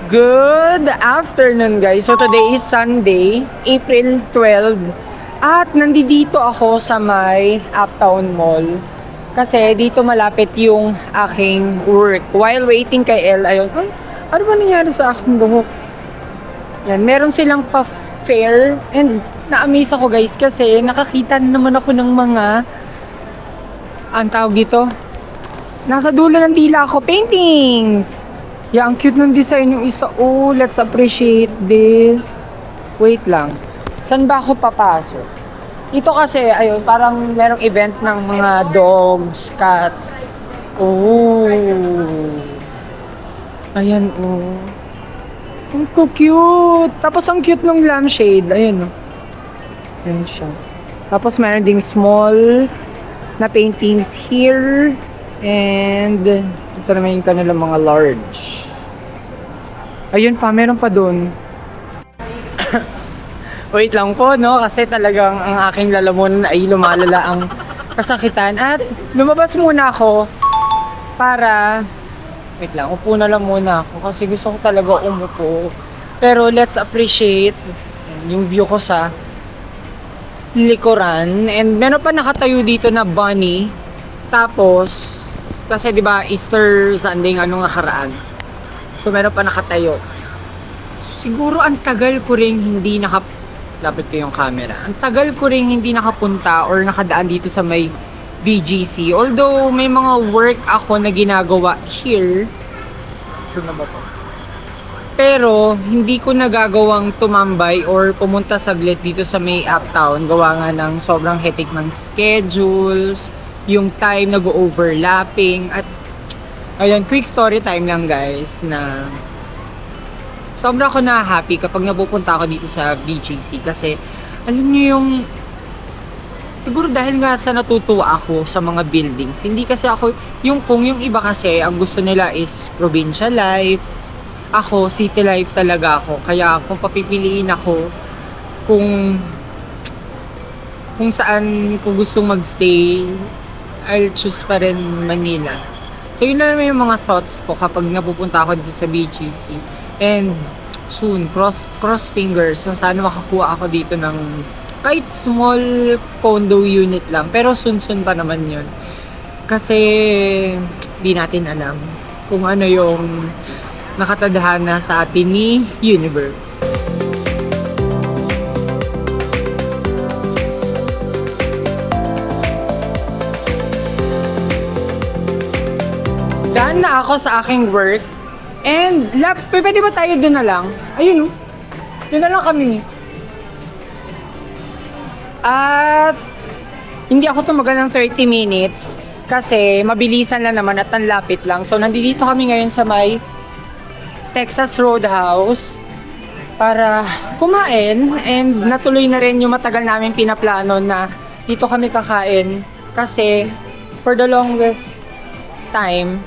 Good afternoon guys. So today is Sunday, April 12. At nandito ako sa may Uptown Mall. Kasi dito malapit yung aking work. While waiting kay El, ayun, ay, ano ba nangyari sa aking buhok? Yan, meron silang pa-fair. And na-amaze ako guys kasi nakakita na naman ako ng mga, ang tawag dito, nasa dulo ng dila ako, paintings! Yeah, ang cute ng design yung isa. Oh, let's appreciate this. Wait lang. Saan ba ako papasok? Ito kasi, ayun, parang merong event ng mga dogs, cats. Oh. Ayan, oh. Ang cute. Tapos ang cute ng lampshade. Ayun, oh. Ayan siya. Tapos meron ding small na paintings here. And ito naman yung kanilang mga large. Ayun pa, meron pa dun. Wait lang po, no? Kasi talagang ang aking lalamunan ay lumalala ang kasakitan. At lumabas muna ako para... Wait lang, upo na lang muna ako kasi gusto ko talaga umupo. Pero let's appreciate yung view ko sa likuran. And meron pa nakatayo dito na bunny. Tapos... Kasi 'di ba Easter Sunday ano nga haraan. So meron pa nakatayo. Siguro ang tagal ko ring hindi lapit ko yung camera. Ang tagal ko ring hindi nakapunta or nakadaan dito sa may BGC. Although may mga work ako na ginagawa here. So na ba to? Pero hindi ko nagagawang tumambay or pumunta saglit dito sa may Uptown. Gawa nga ng sobrang hectic ng schedules. Yung time nag-overlapping at ayun, quick story time lang guys na sobra ako na happy kapag napupunta ako dito sa BGC kasi alam niyo yung siguro dahil nga sa natutuwa ako sa mga buildings, hindi kasi ako kung yung iba kasi ang gusto nila is provincial life, ako city life talaga ako, kaya kung papipiliin ako kung saan ko gustong magstay, I'll choose pa rin Manila. So yun na naman yung mga thoughts ko kapag napupunta ako dito sa BGC. And soon, cross fingers na sana makakuha ako dito ng kahit small condo unit lang. Pero soon pa naman yun. Kasi di natin alam kung ano yung nakatadhana sa atin ni Universe. Daan na ako sa aking work. And, pwede ba tayo doon na lang? Ayun, oh. Doon na lang kami. At, hindi ako tumagal ng 30 minutes. Kasi, mabilisan lang naman at ang lapit lang. So, nandito kami ngayon sa may Texas Roadhouse para kumain. And, natuloy na rin yung matagal namin pinaplano na dito kami kakain. Kasi, for the longest time,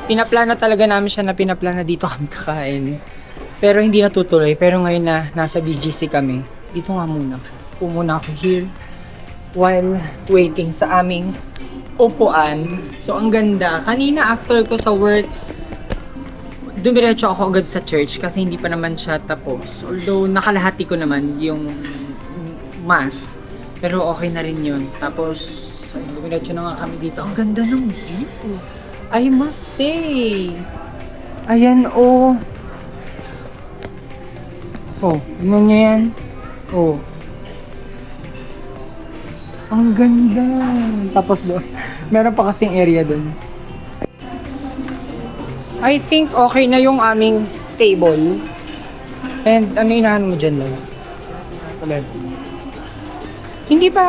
pinaplano talaga namin siya na pinaplano dito kami kakain. Pero hindi natutuloy. Pero ngayon na nasa BGC kami, dito nga muna. Muna ako here while waiting sa aming upuan. So ang ganda. Kanina after ko sa work, dumiretso ako agad sa church kasi hindi pa naman siya tapos. Although nakalahati ko naman yung mass. Pero okay na rin yun. Tapos dumiretso na nga kami dito. Ang ganda ng view. I must say. Ayan, oh. Oh, ano niya yan? Oh. Ang ganda. Tapos doon, meron pa kasing area doon. I think okay na yung aming table. And ano inahan mo dyan lang? Hindi ba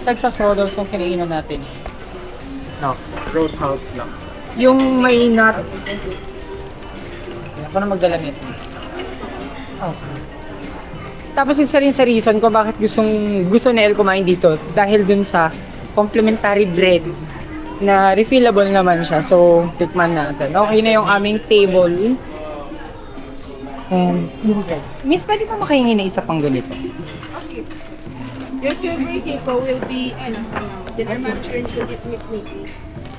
Texas Roadhouse yung kinainan natin? No, Roadhouse lang. Yung may nut. Ako na magdala nito. Oh. Tapos isa rin sa reason ko bakit gusto ni El kumain dito. Dahil dun sa complimentary bread na refillable naman siya. So, tikman natin. Okay na yung aming table. And, Miss, pwede pa makahingi na isa pang ganito? Okay. Your favorite people will be, dinner manager and food is Miss Nikki.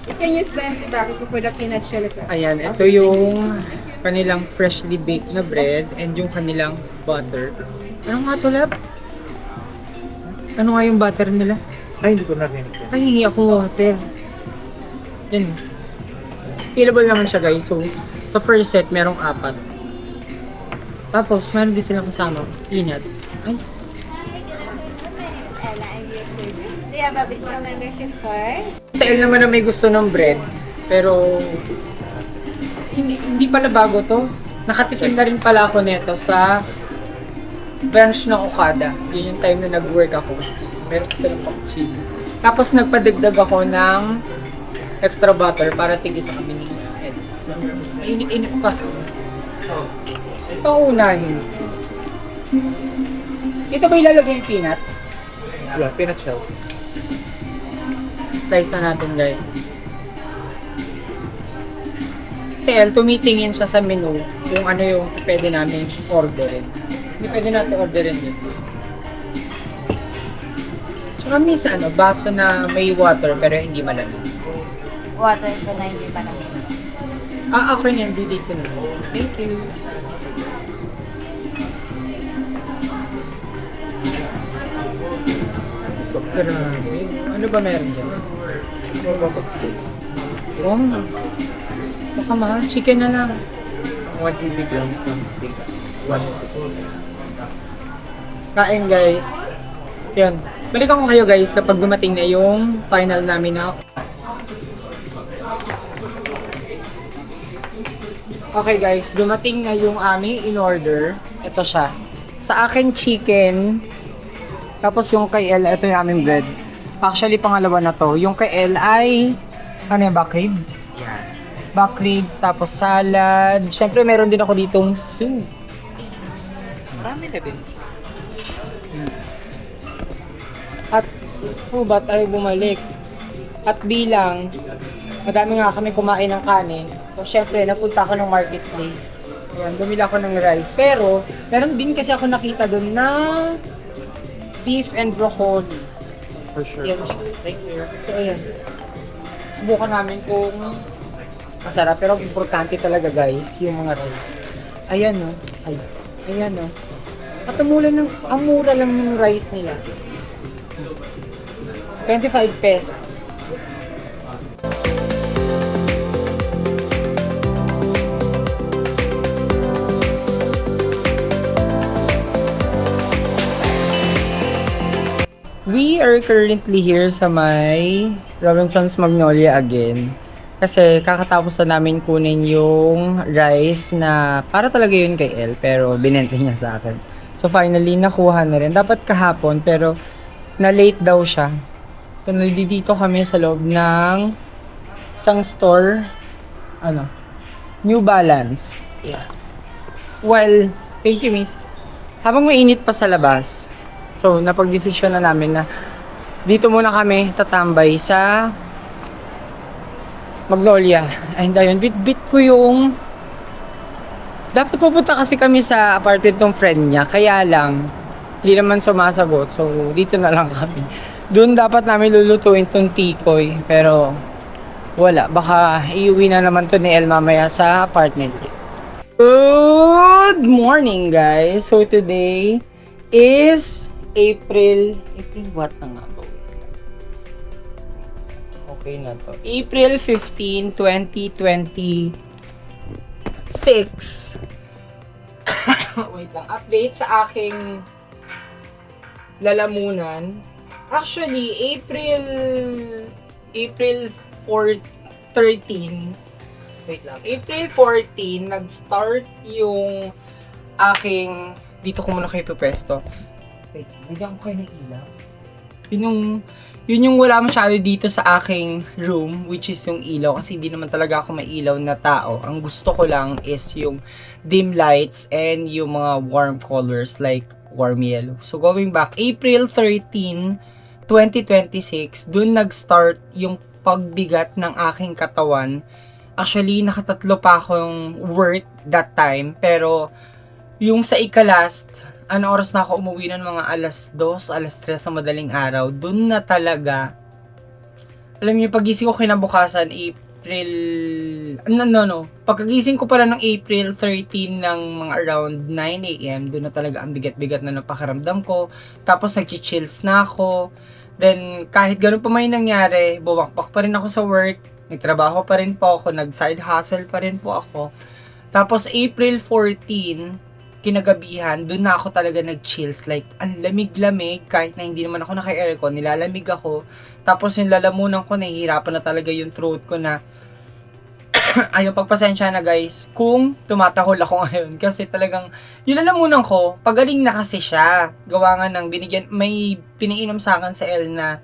You can use the empty bucket for the peanut shell effect. Ayan, ito yung kanilang freshly baked na bread and yung kanilang butter. Ano nga to, Lab? Ano nga yung butter nila? Ay, hindi ko narinig. Ay, hingi ako water. Yan. Fillable naman siya, guys. So, sa first set, merong 4. Tapos, meron din silang kasama. Peanuts. Ay, Ella, I'm your server. Do you have a Bistro membership card? sa El naman na may gusto ng bread. Pero, hindi pala bago to. Nakatikim na rin pala ako nito sa branch ng Okada. Yun yung time na nag-work ako. Meron ko silang cappuccino. Tapos nagpadagdag ako ng extra butter para tigisa kami ni Ed. So, mainit-init pa. Ito ang unahin. Dito ba ilalagay yung peanut? Wala, peanut shell. Slice na natin, guys. Si El, tumitingin siya sa menu kung ano yung pwede namin orderin. Hindi pwede natin orderin din. Tsaka minsan, baso na may water pero hindi malamig. Water ko na hindi pa namin. Ako yan, dito na. Thank you. Grabe. Ano ba meron dyan? Oh. Baka mahal. Chicken na lang. 180 grams ng steak. 160. Kain, guys. Yan. Balikan ko kayo, guys, kapag dumating na yung final namin na. Okay, guys. Dumating na yung aming in-order. Ito siya. Sa akin, chicken. Tapos yung kay El, ito yung aming bread. Actually, pangalawa na to. Yung kay El ay, ano yung back ribs? Yan. Back ribs, tapos salad. Siyempre, meron din ako ditong soup. Marami na din. At hubat ay bumalik. At bilang, madami nga kami kumain ng kanin. So, syempre, napunta ako ng marketplace. Ayan, bumili ako ng rice. Pero, meron din kasi ako nakita doon na beef and broccoli. For sure. Yan siya. Thank you. So, ayan. Subukan namin kung masarap. Pero importante talaga, guys, yung mga rice. Ayan, no. Ay, ayan, no. At ang mura lang ng rice nila. 25 pesos. We are currently here sa may Robinson's Magnolia again. Kasi kakatapos na namin kunin yung rice na para talaga yun kay El, pero binenta niya sa akin. So finally, nakuha na rin. Dapat kahapon, pero na-late daw siya. So nandito kami sa loob ng isang store. New Balance. Yeah. Well, thank you, miss. Habang mainit pa sa labas, so napag-desisyon na namin na dito muna kami tatambay sa Magnolia. And ayun, bit-bit ko yung dapat pupunta kasi kami sa apartment ng friend niya, kaya lang hindi naman sumasagot. So dito na lang kami. Doon dapat namin lulutuin tong tikoy, pero wala, baka iuwi na naman to ni El mamaya sa apartment niya. Good morning, guys. So today is April what na nga ba? Okay na to. April 15, 2026. Wait lang. Update sa aking lalamunan. Actually, April 13. Wait lang. April 14, nag-start yung aking dito ko muna kayo pwesto. Wait, bigyan ko kayo ng ilaw. Yun yung wala masyado dito sa aking room, which is yung ilaw, kasi hindi naman talaga ako mailaw na tao. Ang gusto ko lang is yung dim lights and yung mga warm colors like warm yellow. So going back, April 13, 2026, dun nag-start yung pagbigat ng aking katawan. Actually, nakatatlo pa akong work that time, pero yung sa ikalast, oras na ako umuwi ng mga alas 2, alas 3 sa madaling araw, dun na talaga, alam niyo, pagising ko kinabukasan, April, no. Pagkagising ko pala ng April 13 ng mga around 9 a.m., doon na talaga ang bigat-bigat na napakaramdam ko. Tapos nag-chills na ako. Then, kahit ganun pa may nangyari, bumakpak pa rin ako sa work. Nagtrabaho pa rin po ako, nag-side hustle pa rin po ako. Tapos April 14, kinagabihan, doon na ako talaga nag-chills. Like, ang lamig-lamig, kahit na hindi naman ako naka-aircon, nilalamig ako. Tapos yung lalamunan ko, nahihirapan na talaga yung throat ko na, ayun, pagpasensya na guys, kung tumatahol ako ngayon. Kasi talagang, yung lalamunan ko, pagaling na kasi siya. Gawa nga ng binigyan, may piniinom sa akin sa L na,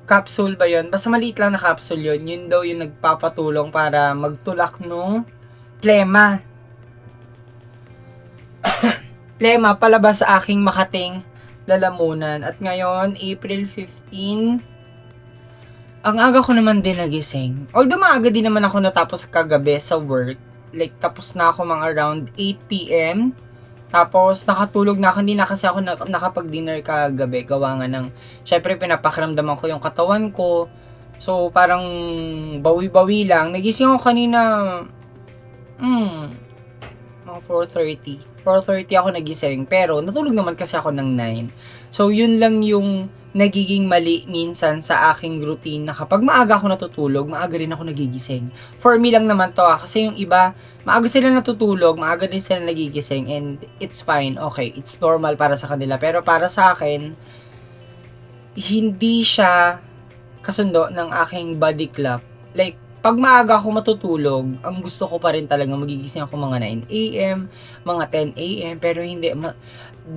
capsule ba yun? Basta maliit lang na capsule yun. Yun daw yung nagpapatulong para magtulak nung plema. Plema palabas sa aking makating lalamunan. At ngayon, April 15, ang aga ko naman din nagising. Although maaga din naman ako natapos kagabi sa work. Like, tapos na ako mga around 8 p.m. Tapos, nakatulog na ako. Hindi na kasi ako nakapag-dinner kagabi. Gawa nga ng, syempre, pinapakiramdaman ko yung katawan ko. So, parang bawi-bawi lang. Nagising ako kanina, mga 4:30. 4:30 ako nagising, pero natulog naman kasi ako ng 9. So, yun lang yung nagiging mali minsan sa aking routine na kapag maaga ako natutulog, maaga rin ako nagigising. For me lang naman to kasi yung iba, maaga sila natutulog, maaga din sila nagigising, and it's fine, okay, it's normal para sa kanila. Pero para sa akin, hindi siya kasundo ng aking body clock. Like, pag maaga ako matutulog, ang gusto ko pa rin talaga magigising ako mga 9 a.m., mga 10 a.m., pero hindi,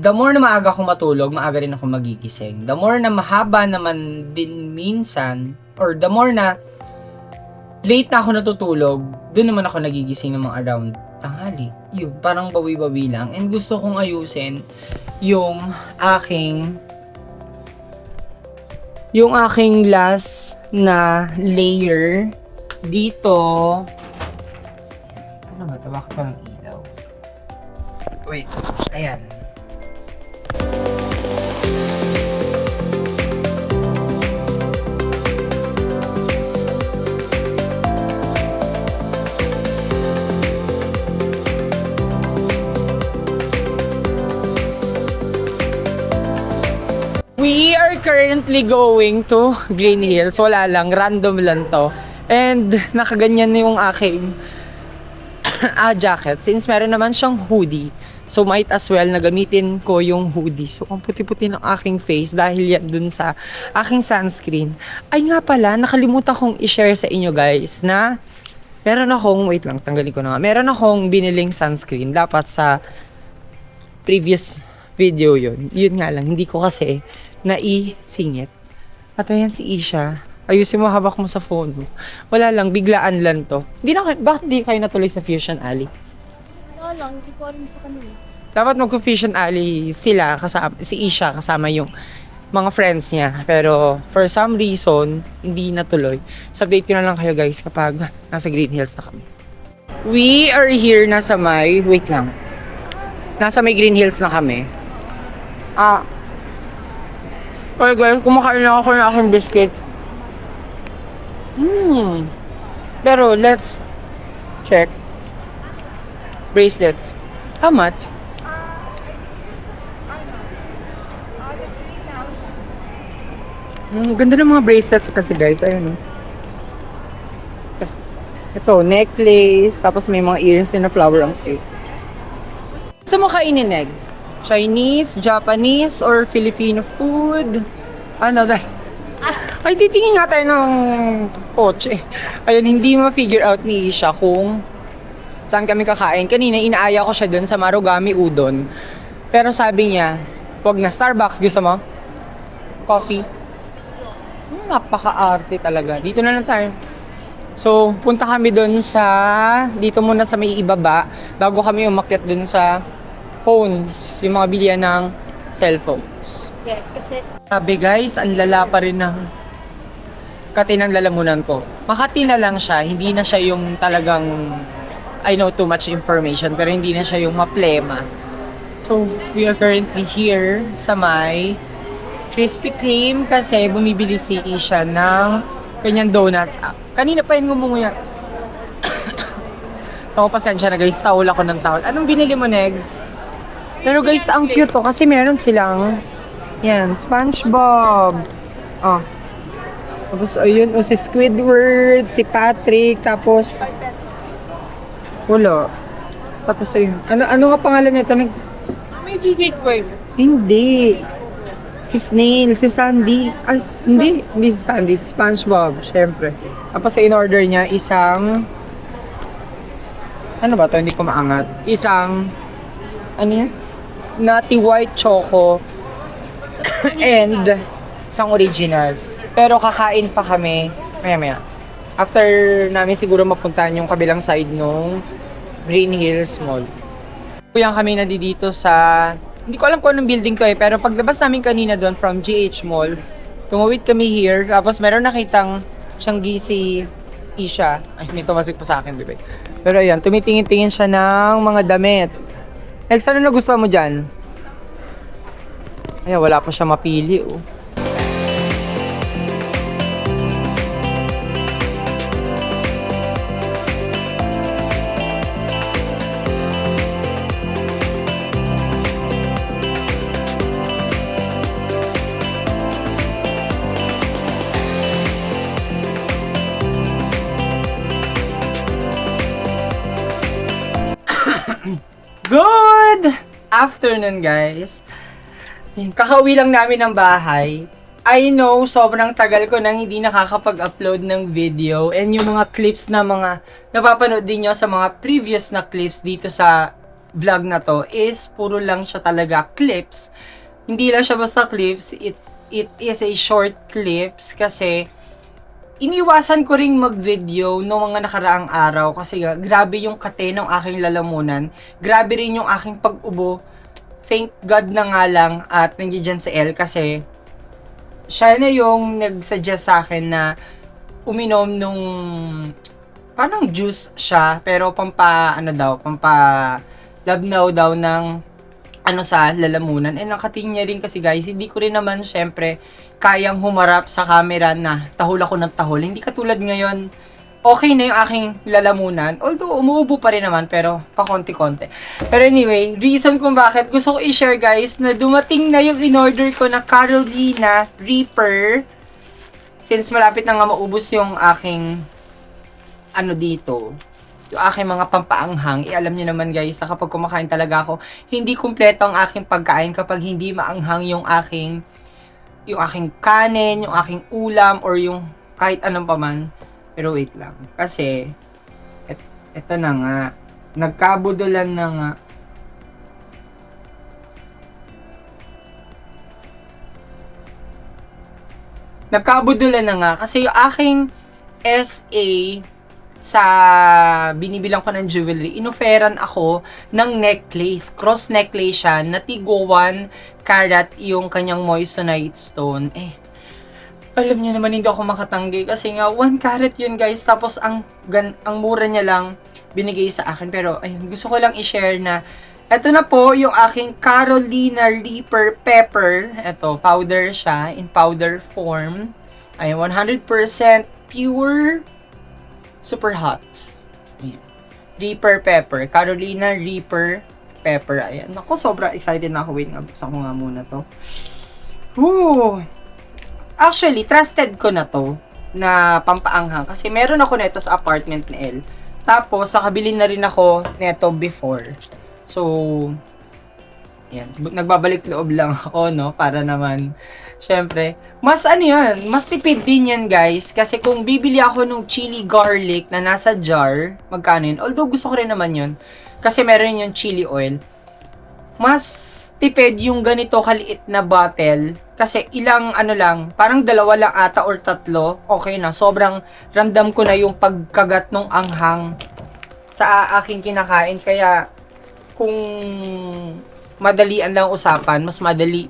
the more na maaga ako matulog, maaga rin ako magigising. The more na mahaba naman din minsan, or the more na late na ako natutulog, doon naman ako nagigising ng mga around tanghali. Yun, parang bawi-bawi lang. And gusto kong ayusin yung aking last na layer dito. Ano ba ito? Bakit parang ilaw? Wait. Ayan. We are currently going to Green Hills. Wala lang. Random lang to. And nakaganyan na yung aking jacket. Since meron naman siyang hoodie, so might as well na gamitin ko yung hoodie. So ang puti-puti ng aking face dahil yan dun sa aking sunscreen. Ay nga pala, nakalimutan kong i-share sa inyo guys na meron akong, wait lang, tanggalin ko na nga. Meron akong biniling sunscreen. Dapat sa previous video yun. Yun nga lang, hindi ko kasi naisingit. At ayan si Isha. Ayusin mo, hawak mo sa phone mo. Wala lang, biglaan lang to. Bakit di kayo natuloy sa Fusion Alley? Wala lang, hindi ko alam sa kanila. Dapat mag-Fusion Alley sila, si Isha kasama yung mga friends niya. Pero for some reason, hindi natuloy. So update ko na lang kayo guys kapag nasa Green Hills na kami. We are here nasa may, wait lang. Nasa may Green Hills na kami. Okay guys, kumakain na ako ng aking biscuit. Pero let's check. Bracelets. How much? Ganda ng mga bracelets kasi guys. Ayun. Ito, necklace. Tapos may mga earrings din na flower ang cake. Sa mo kainin next? Chinese, Japanese, or Filipino food? Ano dahil? Ay, titingin nga tayo ng kotse. Ayun, hindi ma-figure out ni Isha kung saan kami kakain. Kanina, inaaya ko siya dun sa Marugami Udon. Pero sabi niya, wag na, Starbucks. Gusto mo? Coffee? Napaka-arte talaga. Dito na lang tayo. So, punta kami dun sa, dito muna sa may ibaba, bago kami umakyat dun sa phones, yung mga bilihan ng cellphones. Yes, kasi Sabi guys, ang lala pa rin ng Kati ng lalamunan ko. Makati na lang siya, hindi na siya yung talagang I know too much information, pero hindi na siya yung maplema. So, we are currently here sa may Krispy Kreme kasi bumibili si Isha ng Kanyang donuts. Kanina pa yun ngumunguya. Ako, pasensya na guys. Tawol ako ng tawol. Anong binili mo, Negs? Pero guys, ang cute to. Kasi meron silang, yan, SpongeBob. Oh. Tapos, ayun, si Squidward, si Patrick, tapos, wala. Tapos, ayun. Ano nga pangalan nito? May Squidward. Hindi. Si Snail, si Sandy. Ay, hindi si Sandy, si SpongeBob, syempre. Tapos, in-order niya isang, ano ba to? Hindi ko maangat. Isang, ano yan? Nutty White Choco and isang original. Pero kakain pa kami maya-maya. After namin siguro mapuntahan yung kabilang side nung Green Hills Mall. Kuyang kami nandito sa, hindi ko alam kung anong building to pero paglabas namin kanina doon from GH Mall, tumawid kami here, tapos meron nakitang Tianggi si Isha. Ay, may tumasik pa sa akin, bebe. Pero ayan, tumitingin-tingin siya ng mga damit. Next, ano na gusto mo dyan? Ayan, wala pa siya mapili, oh. Good afternoon, guys. Kakauwi lang namin ng bahay. I know, sobrang tagal ko nang hindi nakakapag-upload ng video and yung mga clips na mga napapanood din nyo sa mga previous na clips dito sa vlog na to is puro lang siya talaga clips. Hindi lang siya basta clips, it is a short clips kasi iniwasan ko ring mag-video noong mga nakaraang araw kasi grabe yung kate ng aking lalamunan. Grabe rin yung aking pag-ubo. Thank God na nga lang at nandiyan si El kasi siya na yung nag-suggest sa akin na uminom nung parang juice siya pero pampa labnaw daw ng sa lalamunan. And nakatingin niya rin kasi guys, hindi ko rin naman syempre kayang humarap sa camera na tahol ako ng tahol. Hindi katulad ngayon, okay na yung aking lalamunan. Although, umuubo pa rin naman, pero pakonti-konti. Pero anyway, reason kung bakit gusto ko i-share guys, na dumating na yung in-order ko na Carolina Reaper. Since malapit na nga maubos yung aking, dito, yung aking mga pampaanghang. Alam niyo naman guys, na kapag kumakain talaga ako, hindi kumpleto ang aking pagkain kapag hindi maanghang yung aking kanin, yung aking ulam, or yung kahit anong paman. Pero wait lang. Kasi, eto na nga. Nagkabudulan na nga. Nagkabudulan na nga. Kasi yung aking SA sa binibilang ko ng jewelry, inoferan ako ng necklace. Cross necklace siya na tigo 1 carat yung kanyang moissanite stone. Alam niyo naman hindi ako makatanggi kasi nga 1 carat yun guys. Tapos ang mura niya lang binigay sa akin. Pero ayun, gusto ko lang i-share na eto na po yung aking Carolina Reaper Pepper. Eto, powder siya in powder form. Ayun, 100% pure, super hot. Ayan. Reaper Pepper. Carolina Reaper Pepper. Ayan. Naku, sobrang excited na ako. Wait nga, buksan ko nga muna to. Woo! Actually, trusted ko na to na pampaanghang kasi meron ako neto sa apartment ni El. Tapos, nakabili na rin ako neto before. So, yan. Nagbabalik loob lang ako, no? Para naman, syempre, mas mas tipid din yan, guys. Kasi kung bibili ako nung chili garlic na nasa jar, magkano yun? Although, gusto ko rin naman yun. Kasi meron yung chili oil. Mas tipid yung ganito kaliit na bottle. Kasi ilang lang, parang 2 lang ata or 3. Okay na. Sobrang ramdam ko na yung pagkagat ng anghang sa aking kinakain. Kaya, kung madalian lang usapan, mas madali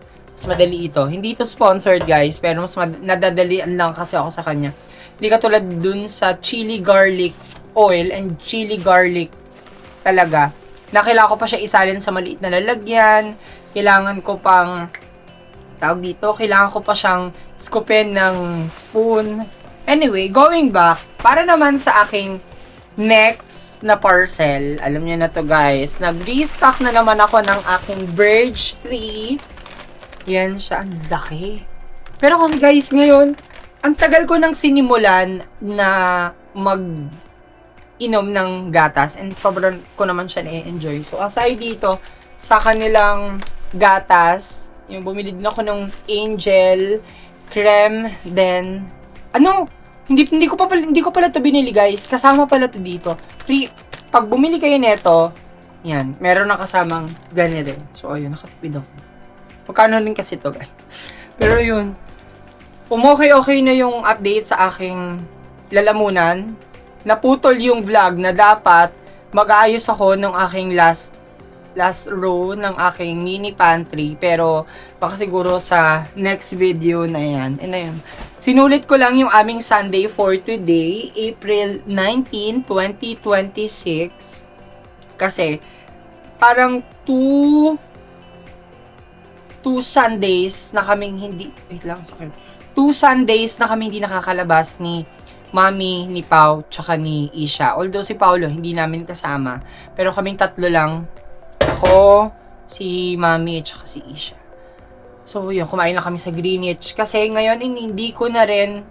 ito. Hindi ito sponsored guys, pero mas nadadalian lang kasi ako sa kanya. Hindi katulad dun sa chili garlic oil and chili garlic talaga. Kailangan ko pa siya isalin sa maliit na lalagyan. Kailangan ko pang kailangan ko pa siyang scoopin ng spoon. Anyway, going back, para naman sa aking next na parcel, alam niyo na to guys, nag-restock na naman ako ng aking birch tree. Yan siya, ang laki. Pero kasi guys, ngayon, ang tagal ko nang sinimulan na mag-inom ng gatas and sobrang ko naman siya na-enjoy. So, aside dito, sa kanilang gatas, yung bumili din ako ng Angel, creme, then, hindi ko pala to binili guys. Kasama pala to dito. Free. Pag bumili kayo nito, yan, meron na kasamang ganyan din. So, ayun, nakatipid ako. Pagkano rin kasi to guys. Pero yun, okay na yung update sa aking lalamunan. Naputol yung vlog na dapat mag-aayos ako ng aking last row ng aking mini pantry. Pero, baka siguro sa next video na yan. And ayun. Sinulit ko lang yung aming Sunday for today, April 19, 2026. Kasi, parang 2 Sundays na kaming hindi, wait lang, sakit. 2 Sundays na kami hindi nakakalabas ni Mami, ni Pau, tsaka ni Isha. Although si Paulo, hindi namin kasama. Pero kaming tatlo lang. Ako, si Mami, tsaka si Isha. So, yun, kumain lang kami sa Greenwich. Kasi ngayon, hindi ko na rin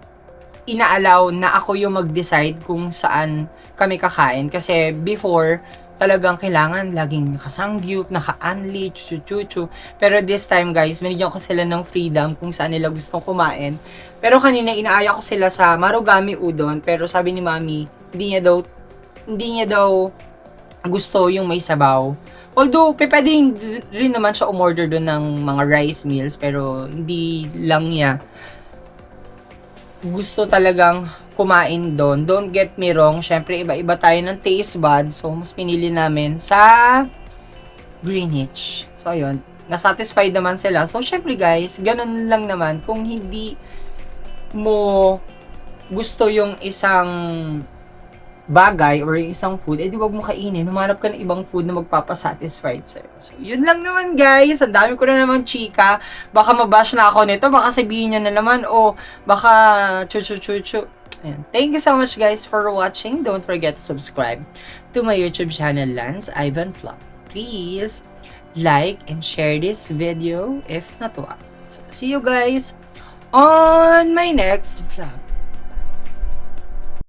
inaalaw na ako yung mag-decide kung saan kami kakain. Kasi before, talagang kailangan laging nakasangyup, naka-unli, chuchu. Pero this time, guys, binigyan ko sila ng freedom kung saan nila gustong kumain. Pero kanina, inaaya ko sila sa Marugami Udon. Pero sabi ni Mami, hindi niya daw gusto yung may sabaw. Although, pwede rin naman siya umorder doon ng mga rice meals, pero hindi lang niya gusto talagang kumain doon. Don't get me wrong, syempre iba-iba tayo ng taste buds, so mas pinili namin sa Greenwich. So, ayun, nasatisfied naman sila. So, syempre guys, ganun lang naman. Kung hindi mo gusto yung isang bagay or isang food, di wag mo kainin. Humanap ka ng ibang food na magpapasatisfied sa'yo. So, yun lang naman guys. Ang dami ko na naman chika. Baka mabash na ako nito. Baka sabihin niya na naman, baka chu. Ayan. Thank you so much guys for watching. Don't forget to subscribe to my YouTube channel, Lance Ivan Vlog. Please like and share this video if natuwa. So, see you guys on my next vlog.